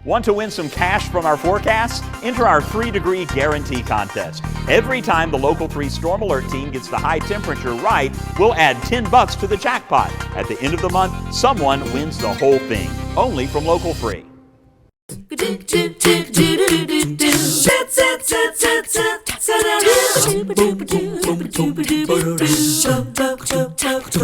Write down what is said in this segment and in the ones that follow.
Want to win some cash from our forecast? Enter our 3-degree guarantee contest. Every time the Local 3 Storm Alert team gets the high temperature right, we'll add $10 to the jackpot. At the end of the month, someone wins the whole thing. Only from Local 3.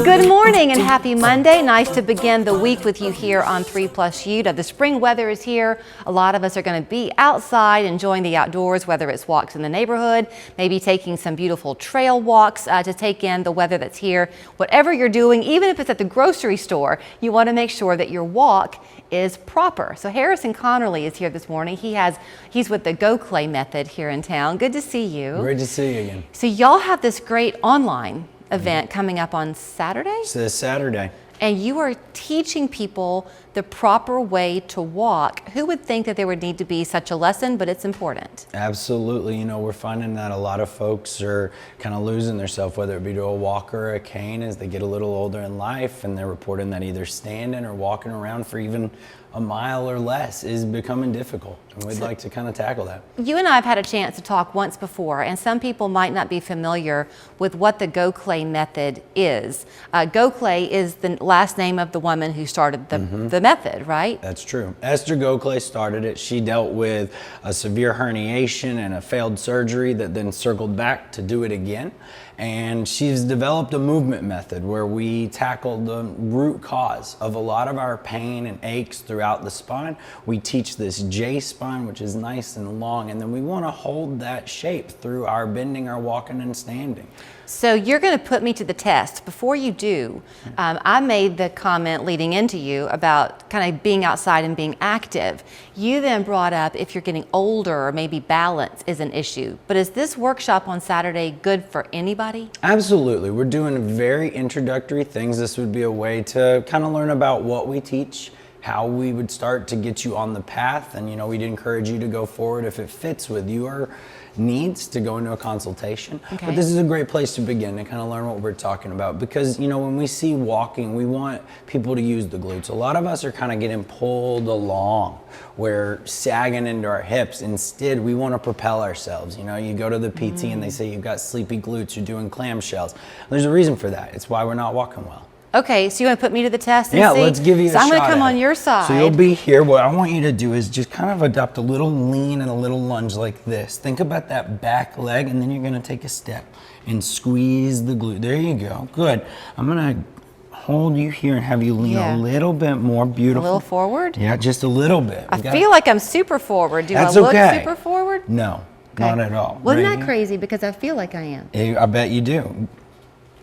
Good morning and happy Monday. Nice to begin the week with you here on 3+ U. The spring weather is here. A lot of us are going to be outside enjoying the outdoors, whether it's walks in the neighborhood, maybe taking some beautiful trail walks to take in the weather that's here. Whatever you're doing, even if it's at the grocery store, you want to make sure that your walk is proper. So Harrison Conerly is here this morning. He's with the Gokhale Method here in town. Good to see you. Great to see you again. So y'all have this great online event coming up on Saturday? It's this Saturday. And you are teaching people the proper way to walk. Who would think that there would need to be such a lesson, but it's important. Absolutely. You know, we're finding that a lot of folks are kind of losing themselves, whether it be to a walker or a cane as they get a little older in life, and they're reporting that either standing or walking around for even a mile or less is becoming difficult. And we'd like to kind of tackle that. You and I have had a chance to talk once before, and some people might not be familiar with what the Gokhale Method is. Gokhale is the last name of the woman who started the method, right? That's true. Esther Gokhale started it. She dealt with a severe herniation and a failed surgery that then circled back to do it again. And she's developed a movement method where we tackle the root cause of a lot of our pain and aches throughout the spine. We teach this J spine, which is nice and long, and then we want to hold that shape through our bending, our walking and standing. So you're going to put me to the test. Before you do, I made the comment leading into you about kind of being outside and being active. You then brought up if you're getting older or maybe balance is an issue. But is this workshop on Saturday good for anybody? Absolutely. We're doing very introductory things. This would be a way to kind of learn about what we teach, how we would start to get you on the path, and we'd encourage you to go forward if it fits with your needs to go into a consultation. Okay. But this is a great place to begin to kind of learn what we're talking about, because when we see walking, we want people to use the glutes. A lot of us are kind of getting pulled along. We're sagging into our hips. Instead, we want to propel ourselves. You go to the PT and they say you've got sleepy glutes, you're doing clamshells. There's a reason for that. It's why we're not walking well. Okay, so you want to put me to the test and yeah, see? Let's give you a shot. So I'm going to come on your side. So you'll be here. What I want you to do is just kind of adopt a little lean and a little lunge like this. Think about that back leg, and then you're going to take a step and squeeze the glute. There you go. Good. I'm going to hold you here and have you lean a little bit more. Beautiful. A little forward? Yeah, just a little bit. I feel like I'm super forward. Do That's I look okay. super forward? No, not at all. Wasn't that crazy? Because I feel like I am. I bet you do.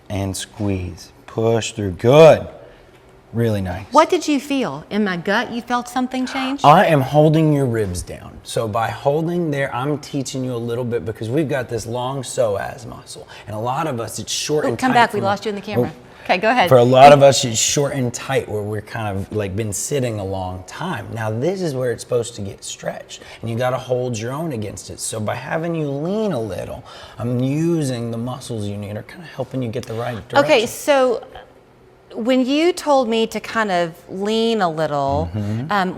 And squeeze. Push through. Good. Really nice. What did you feel? In my gut, you felt something change? I am holding your ribs down. So by holding there, I'm teaching you a little bit, because we've got this long psoas muscle. And a lot of us, it's short and tight. Come back, we lost you in the camera. Okay, go ahead. For a lot of us, it's short and tight, where we're kind of like been sitting a long time. Now this is where it's supposed to get stretched, and you got to hold your own against it. So by having you lean a little, I'm using the muscles you need, or kind of helping you get the right direction. Okay, so when you told me to kind of lean a little,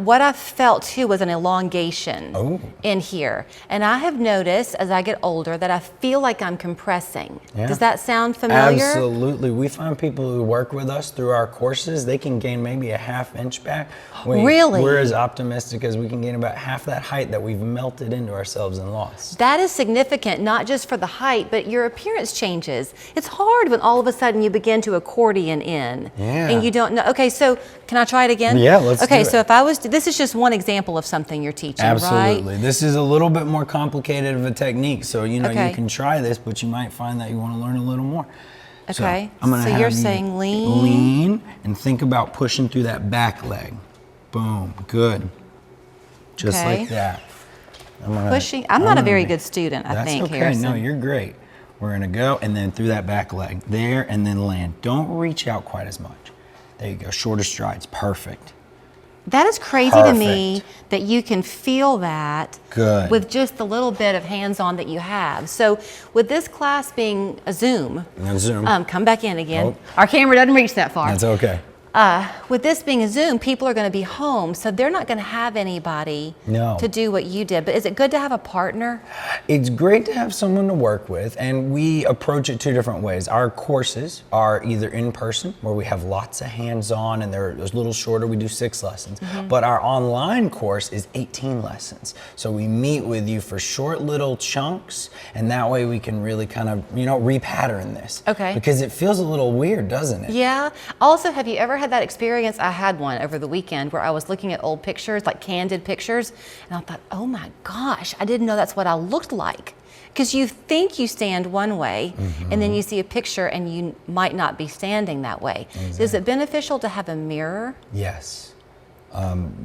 what I felt too was an elongation in here. And I have noticed as I get older that I feel like I'm compressing. Yeah. Does that sound familiar? Absolutely. We find people who work with us through our courses, they can gain maybe a ½ inch back. Really? We're as optimistic as we can gain about half that height that we've melted into ourselves and lost. That is significant, not just for the height, but your appearance changes. It's hard when all of a sudden you begin to accordion in. Yeah. And you don't know. Okay, so can I try it again? Yeah, let's do it. Okay, so if I was to, this is just one example of something you're teaching, Absolutely. right? This is a little bit more complicated of a technique. So, you Okay. can try this, but you might find that you want to learn a little more. Okay, So you're saying lean? Lean, and think about pushing through that back leg. Boom, good. Just Okay. like that. Pushing. I'm not a very good student, I That's think, okay. Harrison. No, you're great. We're gonna go, and then through that back leg. There, and then land. Don't reach out quite as much. There you go, shorter strides, perfect. That is crazy to me that you can feel that Good. with just a little bit of hands-on that you have. So with this class being a Zoom, Zoom. come back in again. Our camera doesn't reach that far. That's okay. With this being a Zoom, people are going to be home, so they're not going to have anybody to do what you did. But is it good to have a partner? It's great to have someone to work with, and we approach it two different ways. Our courses are either in person, where we have lots of hands-on, and they're a little shorter, we do 6 lessons. But our online course is 18 lessons. So we meet with you for short little chunks, and that way we can really kind of, repattern this. Okay. Because it feels a little weird, doesn't it? Yeah. Also, have you ever had that experience? I had one over the weekend where I was looking at old pictures, like candid pictures, and I thought, oh my gosh, I didn't know that's what I looked like. Because you think you stand one way, and then you see a picture and you might not be standing that way. Exactly. Is it beneficial to have a mirror? Yes.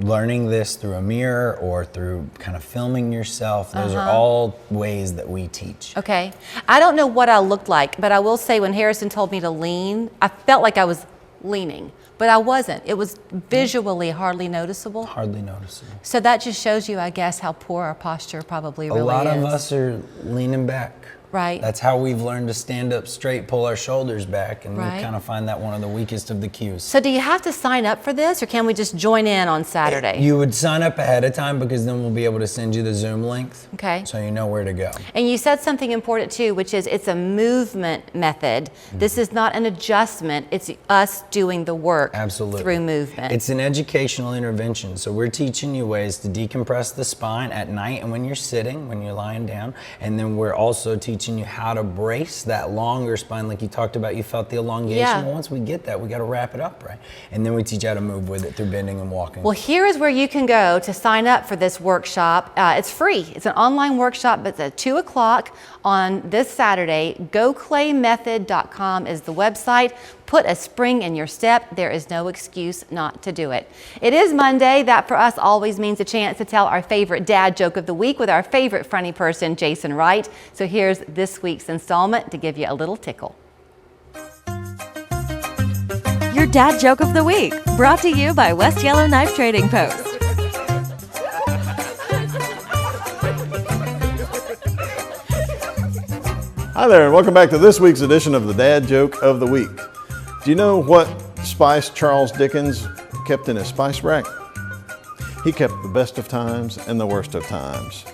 Learning this through a mirror or through kind of filming yourself, those are all ways that we teach. Okay. I don't know what I looked like, but I will say when Harrison told me to lean, I felt like I was leaning, but I wasn't. It was visually hardly noticeable. Hardly noticeable. So that just shows you, I guess, how poor our posture probably really is. A lot of us are leaning back. Right. That's how we've learned to stand up straight, pull our shoulders back, and we Right. kind of find that one of the weakest of the cues. So do you have to sign up for this, or can we just join in on Saturday? You would sign up ahead of time, because then we'll be able to send you the Zoom link. Okay. So you know where to go. And you said something important too, which is it's a movement method. This is not an adjustment. It's us doing the work Absolutely. through movement. It's an educational intervention. So we're teaching you ways to decompress the spine at night and when you're sitting, when you're lying down. And then we're also teaching you how to brace that longer spine, like you talked about. You felt the elongation. Yeah. Well, once we get that, we got to wrap it up, right? And then we teach you how to move with it through bending and walking. Well, here is where you can go to sign up for this workshop. It's free. It's an online workshop, but it's at 2 o'clock on this Saturday. Gokhalemethod.com is the website. Put a spring in your step. There is no excuse not to do it. It is Monday. That for us always means a chance to tell our favorite dad joke of the week with our favorite funny person, Jason Wright. So here's this week's installment to give you a little tickle. Your dad joke of the week, brought to you by West Yellow Knife Trading Post. Hi there, and welcome back to this week's edition of the Dad Joke of the Week. Do you know what spice Charles Dickens kept in his spice rack? He kept the best of times and the worst of times.